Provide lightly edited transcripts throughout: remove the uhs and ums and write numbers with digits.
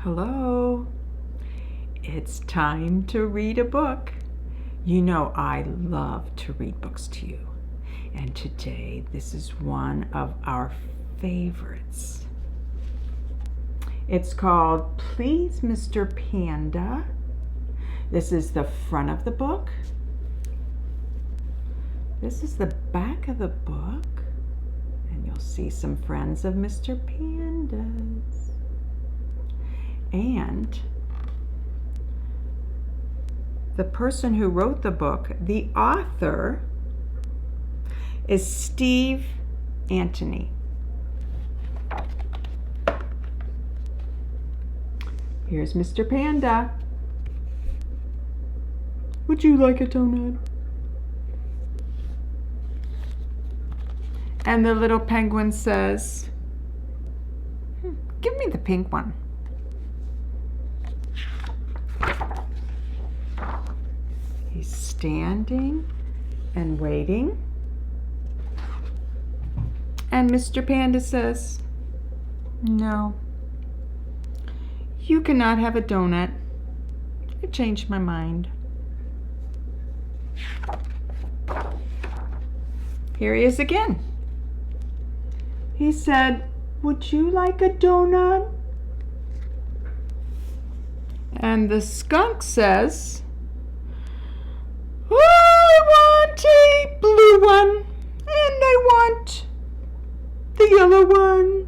Hello. It's time to read a book. You know I love to read books to you. And today this is one of our favorites. It's called Please, Mr. Panda. This is the front of the book. This is the back of the book. And you'll see some friends of Mr. Panda's. And the person who wrote the book, the author, is Steve Antony. Here's Mr. Panda. Would you like a donut? And the little penguin says, give me the pink one. He's standing and waiting. And Mr. Panda says, no, you cannot have a donut. I changed my mind. Here he is again. He said, would you like a donut? And the skunk says, I want a blue one, and I want the yellow one.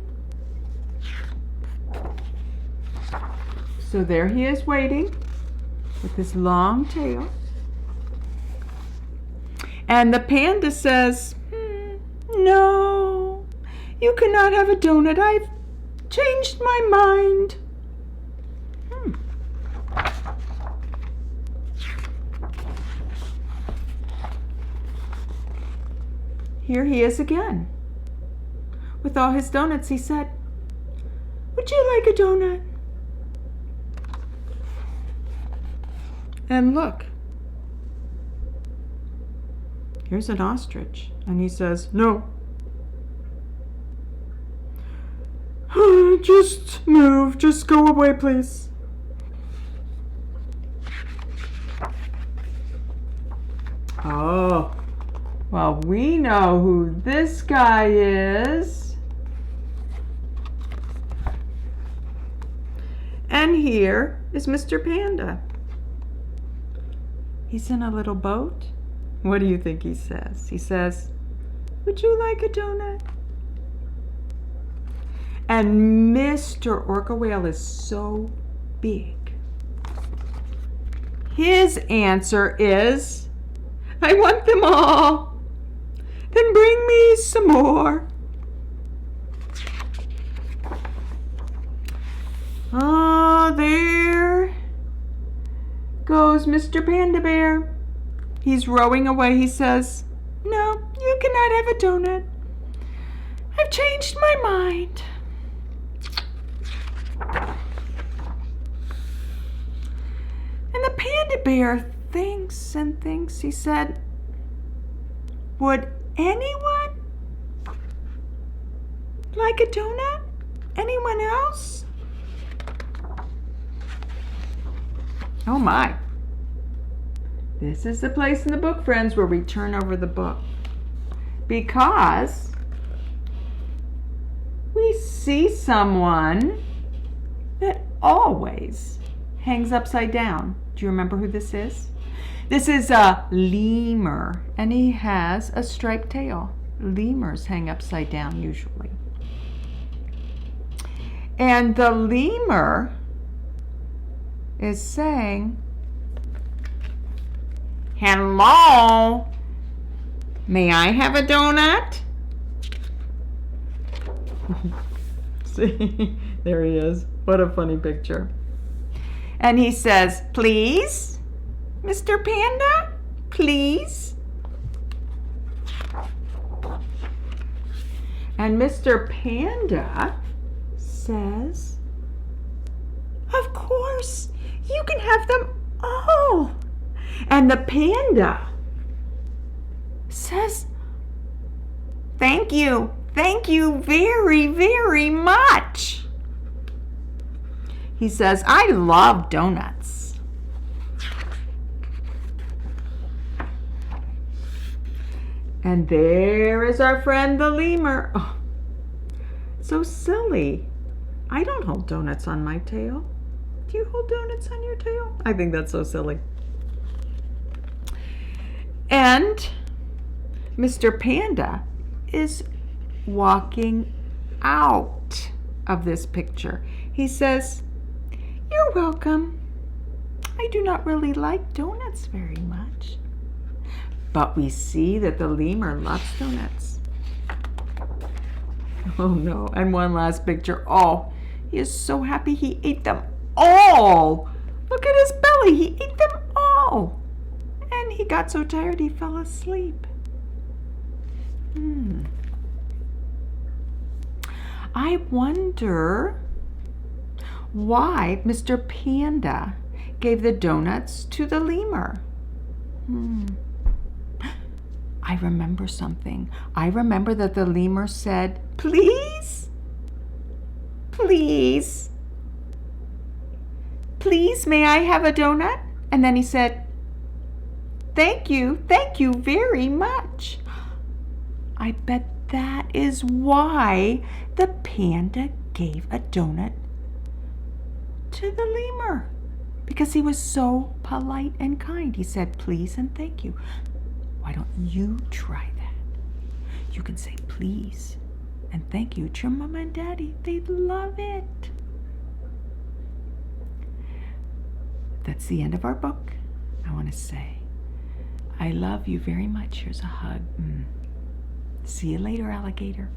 So there he is waiting with his long tail. And the panda says, no, you cannot have a donut. I've changed my mind. Here he is again. With all his donuts, he said, would you like a donut? And look, here's an ostrich, and he says, no. Just move, just go away, please. Oh, well, we know who this guy is. And here is Mr. Panda. He's in a little boat. What do you think he says? He says, would you like a donut? And Mr. Orca Whale is so big. His answer is, I want them all. Then bring me some more. Oh, there goes Mr. Panda Bear. He's rowing away. He says, no, you cannot have a donut. I've changed my mind. And the Panda Bear thinks and thinks. He said, would anyone like a donut? Anyone else? Oh my. This is the place in the book, friends, where we turn over the book. Because we see someone that always hangs upside down. Do you remember who this is? This is a lemur, and he has a striped tail. Lemurs hang upside down usually. And the lemur is saying, hello, may I have a donut? See, there he is. What a funny picture. And he says, please, Mr. Panda, please. And Mr. Panda says, of course, you can have them all. And the panda says, thank you very, very much. He says, I love donuts. And there is our friend the lemur. Oh, so silly. I don't hold donuts on my tail. Do you hold donuts on your tail? I think that's so silly. And Mr. Panda is walking out of this picture. He says, you're welcome. I do not really like donuts very much. But we see that the lemur loves donuts. Oh no, and one last picture. Oh, he is so happy he ate them all. Look at his belly, he ate them all. And he got so tired he fell asleep. I wonder why Mr. Panda gave the donuts to the lemur. I remember something. I remember that the lemur said, please, please, please, may I have a donut? And then he said, thank you very much. I bet that is why the panda gave a donut to the lemur, because he was so polite and kind. He said, please and thank you. Why don't you try that? You can say please and thank you to your mama and daddy. They'd love it. That's the end of our book. I want to say, I love you very much. Here's a hug. See you later, alligator.